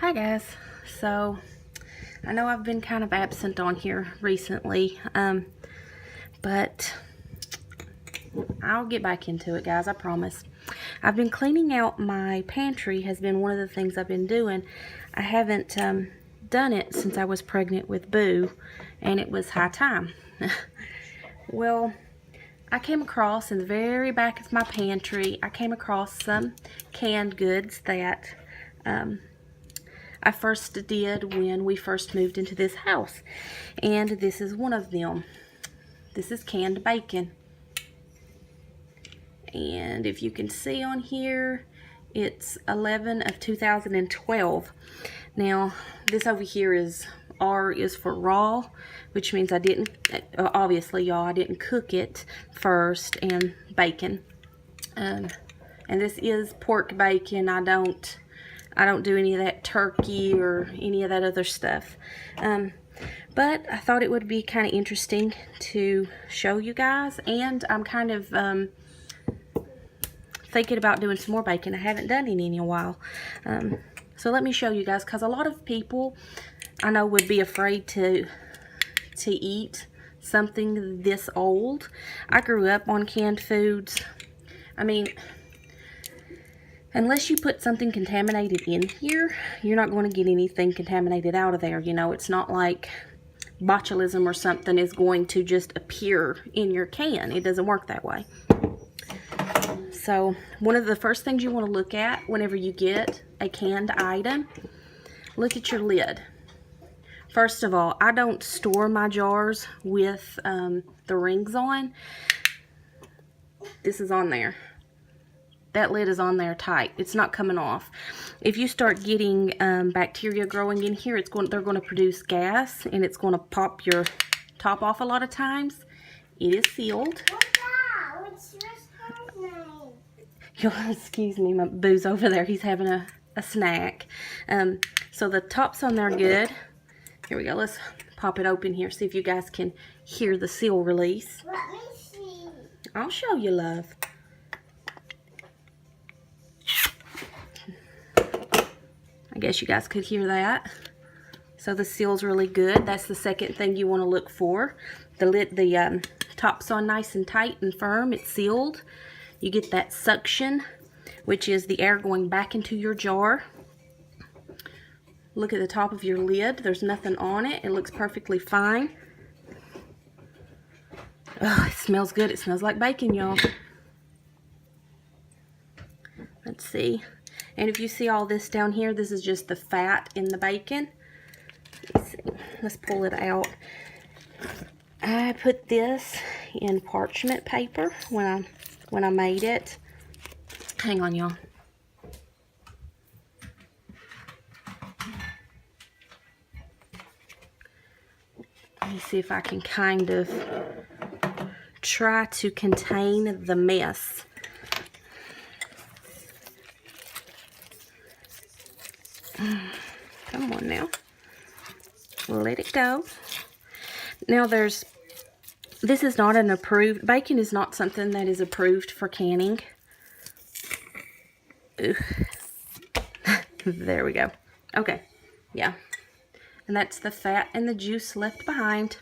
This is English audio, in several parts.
Hi guys. So I know I've been kind of absent on here recently, but I'll get back into it, guys, I promise. I've been cleaning out my pantry, has been one of the things I've been doing. I haven't done it since I was pregnant with Boo, and it was high time. Well, I came across in the very back of my pantry, I came across some canned goods that I first did when we first moved into this house, and this is one of them. This is canned bacon, and if you can see on here, it's 11 of 2012. Now this over here is R is for raw, which means I didn't, obviously y'all, I didn't cook it first, and bacon, and this is pork bacon. I don't do any of that turkey or any of that other stuff. But I thought it would be kind of interesting to show you guys, and I'm kind of thinking about doing some more bacon. I haven't done any in a while. So let me show you guys, because a lot of people I know would be afraid to eat something this old. I grew up on canned foods. I mean, unless you put something contaminated in here, you're not going to get anything contaminated out of there. You know, it's not like botulism or something is going to just appear in your can. It doesn't work that way. So, one of the first things you want to look at whenever you get a canned item, look at your lid. First of all, I don't store my jars with the rings on. This is on there. That lid is on there tight. It's not coming off. If you start getting bacteria growing in here, they're going to produce gas, and it's going to pop your top off a lot of times. It is sealed. What's your name? Excuse me, my Boo's over there. He's having a snack. So the top's on there good. Here we go. Let's pop it open here. See if you guys can hear the seal release. Let me see. I'll show you, love. I guess you guys could hear that. So the seal's really good. That's the second thing you want to look for. The top's on nice and tight and firm. It's sealed. You get that suction, which is the air going back into your jar. Look at the top of your lid. There's nothing on it. It looks perfectly fine. Oh, it smells good. It smells like bacon, y'all. Let's see. And if you see all this down here, this is just the fat in the bacon. Let's see. Let's pull it out. I put this in parchment paper when I made it. Hang on, y'all. Let me see if I can kind of try to contain the mess. Come on now. Let it go. Now this is not an approved, bacon is not something that is approved for canning. Ooh. There we go. Okay. Yeah. And that's the fat and the juice left behind.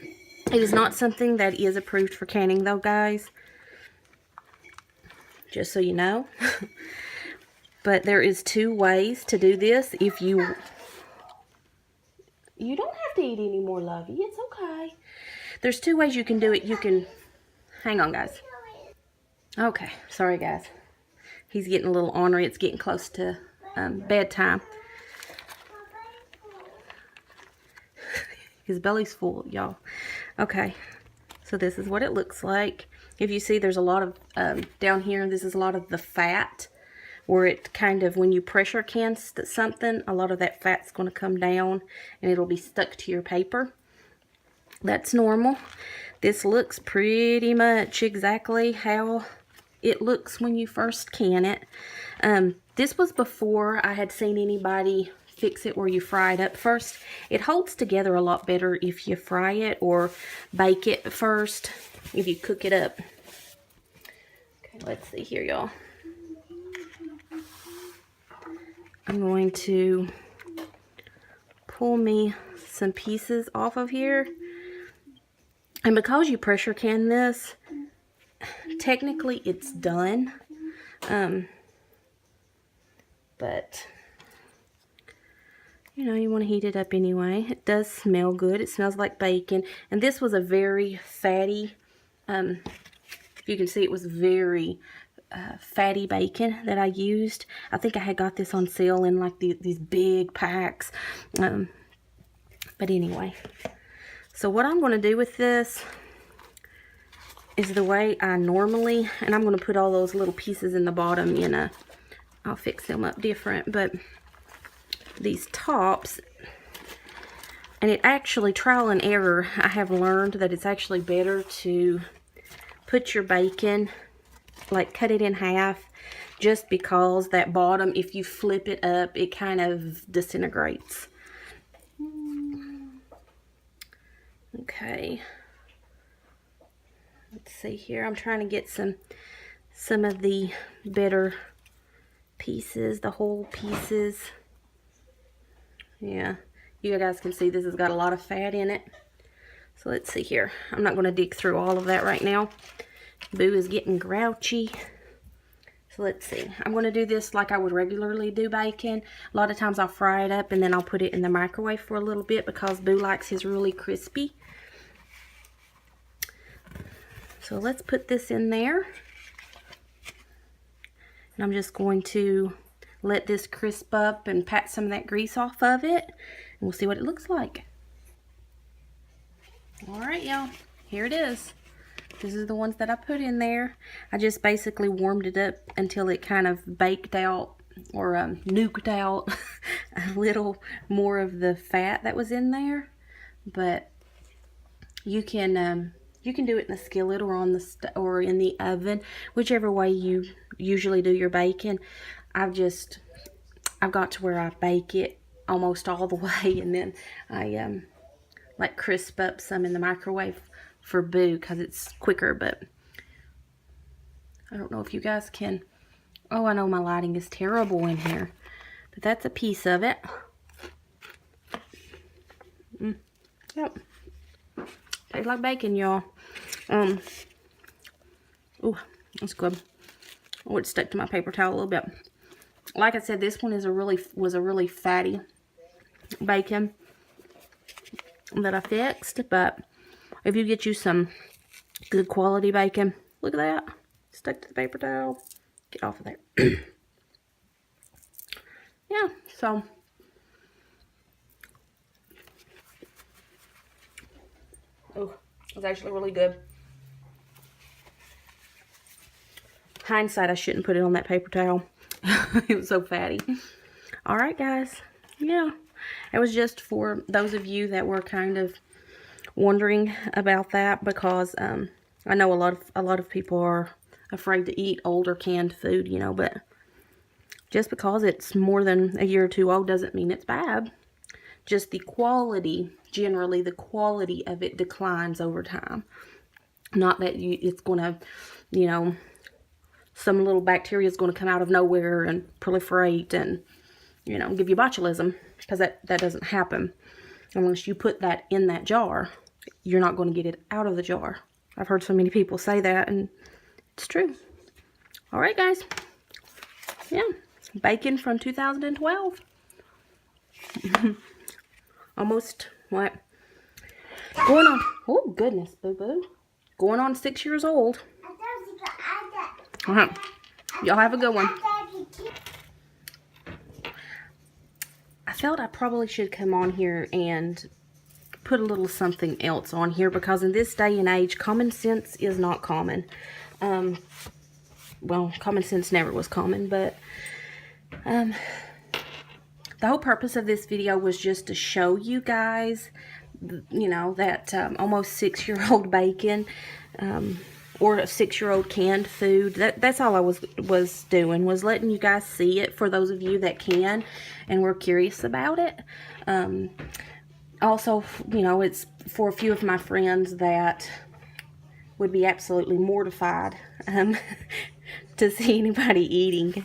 It is not something that is approved for canning though, guys. Just so you know. But there is 2 ways to do this. If you don't have to eat any more, Lovey. It's okay. There's 2 ways you can do it. You can, hang on, guys. Okay, sorry, guys. He's getting a little ornery. It's getting close to bedtime. His belly's full, y'all. Okay, so this is what it looks like. If you see, there's a lot of, down here, this is a lot of the fat, where it kind of, when you pressure can something, a lot of that fat's going to come down, and it'll be stuck to your paper. That's normal. This looks pretty much exactly how it looks when you first can it. This was before I had seen anybody fix it where you fry it up first. It holds together a lot better if you fry it or bake it first, if you cook it up. Okay, let's see here, y'all. I'm going to pull me some pieces off of here. And because you pressure can this, technically it's done. But you know, you want to heat it up anyway. It does smell good. It smells like bacon. And this was a very fatty, you can see it was very fatty bacon that I used. I think I had got this on sale in like these big packs. But anyway, so what I'm going to do with this is the way I normally, and I'm going to put all those little pieces in the bottom in a, I'll fix them up different, but these tops, and it actually, trial and error, I have learned that it's actually better to put your bacon, like cut it in half, just because that bottom, if you flip it up, it kind of disintegrates. Okay, let's see here. I'm trying to get some of the better pieces, the whole pieces. Yeah, you guys can see this has got a lot of fat in it. So let's see here. I'm not going to dig through all of that right now. Boo is getting grouchy. So let's see. I'm going to do this like I would regularly do bacon. A lot of times I'll fry it up and then I'll put it in the microwave for a little bit because Boo likes his really crispy. So let's put this in there. And I'm just going to let this crisp up and pat some of that grease off of it. And we'll see what it looks like. Alright, y'all. Here it is. This is the ones that I put in there. I just basically warmed it up until it kind of baked out or nuked out a little more of the fat that was in there. But you can do it in the skillet or on the or in the oven, whichever way you usually do your bacon. I've got to where I bake it almost all the way, and then I like crisp up some in the microwave for Boo because it's quicker. But I don't know if you guys can. Oh, I know my lighting is terrible in here, but that's a piece of it. Yep, tastes like bacon, y'all. Ooh, that's good. Oh, it stuck to my paper towel a little bit. Like I said, this one was a really fatty bacon that I fixed. But if you get you some good quality bacon, look at that, stuck to the paper towel. Get off of there. Yeah, so oh, it's actually really good. Hindsight, I shouldn't put it on that paper towel. It was so fatty. Alright, guys. Yeah. It was just for those of you that were kind of wondering about that, because I know a lot of people are afraid to eat older canned food, you know, but just because it's more than a year or two old doesn't mean it's bad. Just the quality, generally the quality of it declines over time. Not that it's going to, you know, some little bacteria is going to come out of nowhere and proliferate and, you know, give you botulism, because that doesn't happen. Unless you put that in that jar, you're not going to get it out of the jar. I've heard so many people say that, and it's true. All right, guys. Yeah, bacon from 2012. Almost, what? Going on, oh goodness, boo-boo. Going on 6 years old. Y'all have a good one. I felt I probably should come on here and put a little something else on here, because in this day and age, common sense is not common. Well, common sense never was common, but the whole purpose of this video was just to show you guys, you know, that almost 6-year-old bacon, or a 6-year-old canned food. That's all I was doing, was letting you guys see it for those of you that can and were curious about it. Also, you know, it's for a few of my friends that would be absolutely mortified to see anybody eating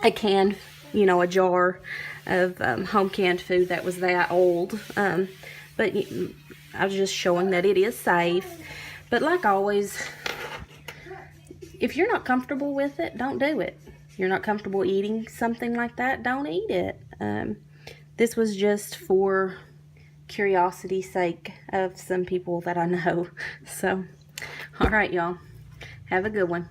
a canned you know, a jar of home canned food that was that old. But I was just showing that it is safe. But like always, if you're not comfortable with it, don't do it. If you're not comfortable eating something like that, don't eat it. This was just for curiosity's sake of some people that I know. So, all right, y'all. Have a good one.